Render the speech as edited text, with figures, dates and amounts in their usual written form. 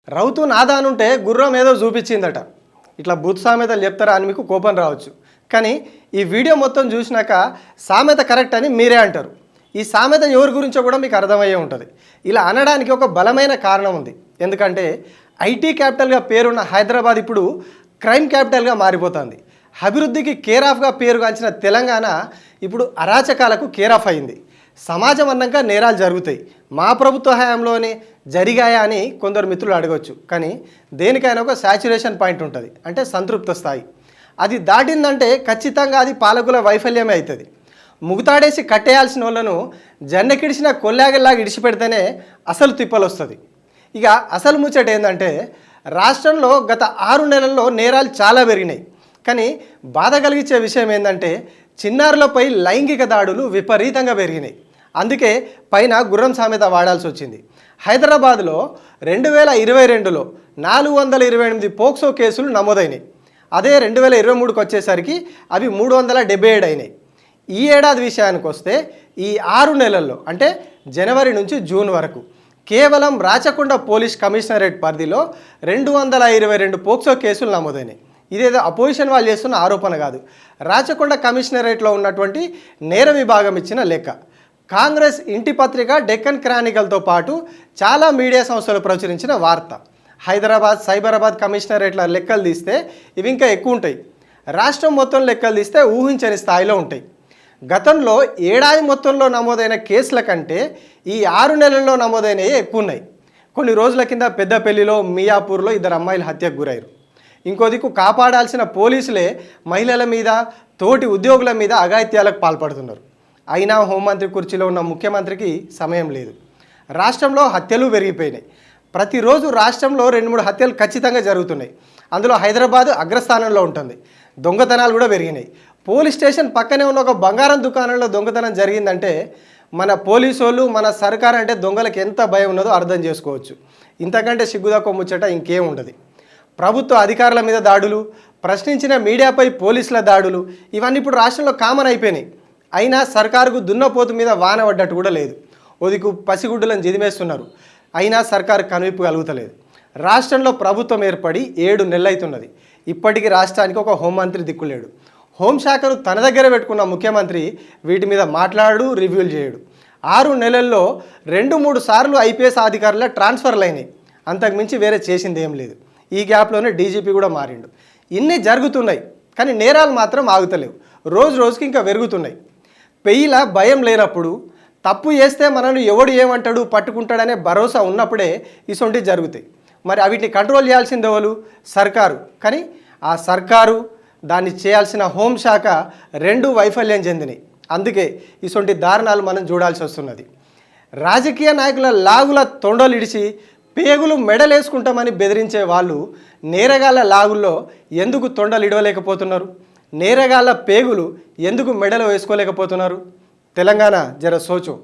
రౌతు నాదానుంటే గుర్రం ఏదో చూపించిందట. ఇట్లా బూత్ సామెతలు చెప్తారా అని మీకు కోపం రావచ్చు. కానీ ఈ వీడియో మొత్తం చూసినాక సామెత కరెక్ట్ అని మీరే అంటారు. ఈ సామెత ఎవరి గురించో కూడా మీకు అర్థమయ్యే ఉంటుంది. ఇలా అనడానికి ఒక బలమైన కారణం ఉంది. ఎందుకంటే ఐటీ క్యాపిటల్గా పేరున్న హైదరాబాద్ ఇప్పుడు క్రైమ్ క్యాపిటల్గా మారిపోతుంది. అభివృద్ధికి కేర్ ఆఫ్గా పేరుగాంచిన తెలంగాణ ఇప్పుడు అరాచకాలకు కేర్ ఆఫ్ అయింది. సమాజం అన్నాక నేరాలు జరుగుతాయి. మా ప్రభుత్వ హయాంలోనే జరిగాయా అని కొందరు మిత్రులు అడగవచ్చు. కానీ దేనికైనా ఒక శాచ్యురేషన్ పాయింట్ ఉంటుంది, అంటే సంతృప్త స్థాయి. అది దాటిందంటే ఖచ్చితంగా అది పాలకుల వైఫల్యమే అవుతుంది. ముగుతాడేసి కట్టేయాల్సిన వాళ్ళను జన్నెకిడిచిన కొల్లాగల్లాగా ఇడిచిపెడితేనే అసలు తిప్పలు వస్తుంది. ఇక అసలు ముచ్చట ఏంటంటే రాష్ట్రంలో గత 6 నెలల్లో నేరాలు చాలా పెరిగినాయి. కానీ బాధ కలిగించే విషయం ఏంటంటే చిన్నారులపై లైంగిక దాడులు విపరీతంగా పెరిగినాయి. అందుకే పైన గుర్రం సామెత వాడాల్సి వచ్చింది. హైదరాబాద్లో 2022లో 428 పోక్సో కేసులు నమోదైనాయి. అదే 2023కి వచ్చేసరికి అవి 377 అయినాయి. ఈ ఏడాది విషయానికి వస్తే ఈ 6 నెలల్లో అంటే జనవరి నుంచి జూన్ వరకు కేవలం రాచకొండ పోలీస్ కమిషనరేట్ పరిధిలో 222 పోక్సో కేసులు నమోదైనాయి. ఇదేదో అపోజిషన్ వాళ్ళు చేస్తున్న ఆరోపణ కాదు, రాచకొండ కమిషనరేట్లో ఉన్నటువంటి నేర విభాగం ఇచ్చిన లెక్క. కాంగ్రెస్ ఇంటి పత్రిక డెక్కన్ క్రానికల్తో పాటు చాలా మీడియా సంస్థలు ప్రచురించిన వార్త. హైదరాబాద్, సైబరాబాద్ కమిషనరేట్ల లెక్కలు తీస్తే ఇవి ఇంకా ఎక్కువ ఉంటాయి. రాష్ట్రం మొత్తం లెక్కలు తీస్తే ఊహించని స్థాయిలో ఉంటాయి. గతంలో ఏడాది మొత్తంలో నమోదైన కేసుల కంటే ఈ 6 నెలల్లో నమోదైనవి ఎక్కువ ఉన్నాయి. కొన్ని రోజుల కింద పెద్దపల్లిలో, మియాపూర్లో 2 అమ్మాయిలు హత్యకు గురయ్యారు. ఇంకో దిక్కు కాపాడాల్సిన పోలీసులే మహిళల మీద, తోటి ఉద్యోగుల మీద అఘాయిత్యాలకు పాల్పడుతున్నారు. అయినా హోంమంత్రి కుర్చీలో ఉన్న ముఖ్యమంత్రికి సమయం లేదు. రాష్ట్రంలో హత్యలు పెరిగిపోయినాయి. ప్రతిరోజు రాష్ట్రంలో 2-3 హత్యలు ఖచ్చితంగా జరుగుతున్నాయి. అందులో హైదరాబాద్ అగ్రస్థానంలో ఉంటుంది. దొంగతనాలు కూడా పెరిగినాయి. పోలీస్ స్టేషన్ పక్కనే ఉన్న ఒక బంగారం దుకాణంలో దొంగతనం జరిగిందంటే మన పోలీసు వాళ్ళు, మన సర్కార్ అంటే దొంగలకు ఎంత భయం ఉన్నదో అర్థం చేసుకోవచ్చు. ఇంతకంటే సిగ్గుదక్కువ ముచ్చట ఇంకేం ఉండదు. ప్రభుత్వ అధికారుల మీద దాడులు, ప్రశ్నించిన మీడియాపై పోలీసుల దాడులు, ఇవన్నీ ఇప్పుడు రాష్ట్రంలో కామన్ అయిపోయినాయి. అయినా సర్కారుకు దున్నపోతు మీద వాన పడ్డట్టు కూడా లేదు. ఒదికు పసిగుడ్డులను జిదిమేస్తున్నారు. అయినా సర్కారు కనువిప్పు కలుగుతలేదు. రాష్ట్రంలో ప్రభుత్వం ఏర్పడి 7 నెలలు అవుతున్నది. ఇప్పటికీ రాష్ట్రానికి ఒక హోంమంత్రి దిక్కులేడు. హోంశాఖను తన దగ్గర పెట్టుకున్న ముఖ్యమంత్రి వీటి మీద మాట్లాడు, రివ్యూలు చేయడు. 6 నెలల్లో 2-3 సార్లు ఐపీఎస్ అధికారుల ట్రాన్స్ఫర్లు అయినాయి. అంతకుమించి వేరే చేసింది ఏం లేదు. ఈ గ్యాప్లోనే డీజీపీ కూడా మారిండు. ఇన్ని జరుగుతున్నాయి, కానీ నేరాలు మాత్రం ఆగుతలేవు. రోజు రోజుకి ఇంకా పెరుగుతున్నాయి. పెయ్యిలా భయం లేనప్పుడు, తప్పు చేస్తే మనల్ని ఎవడు ఏమంటాడు, పట్టుకుంటాడనే భరోసా ఉన్నప్పుడే ఇసొంటివి జరుగుతాయి. మరి వీటిని కంట్రోల్ చేయాల్సింది ఎవరు? సర్కారు. కానీ ఆ సర్కారు, దాన్ని చేయాల్సిన హోంశాఖ 2 వైఫల్యం చెందినాయి. అందుకే ఇసొంటి దారుణాలు మనం చూడాల్సి వస్తున్నది. రాజకీయ నాయకుల లాగుల తొండలు ఇడిచి పేగులు మెడలేసుకుంటామని బెదిరించే వాళ్ళు నేరగాళ్ళ లాగుల్లో ఎందుకు తొండలు ఇడవలేకపోతున్నారు? నేరగాళ్ళ పేగులు ఎందుకు మెడలో వేసుకోలేకపోతున్నారు? తెలంగాణ జర సోచు.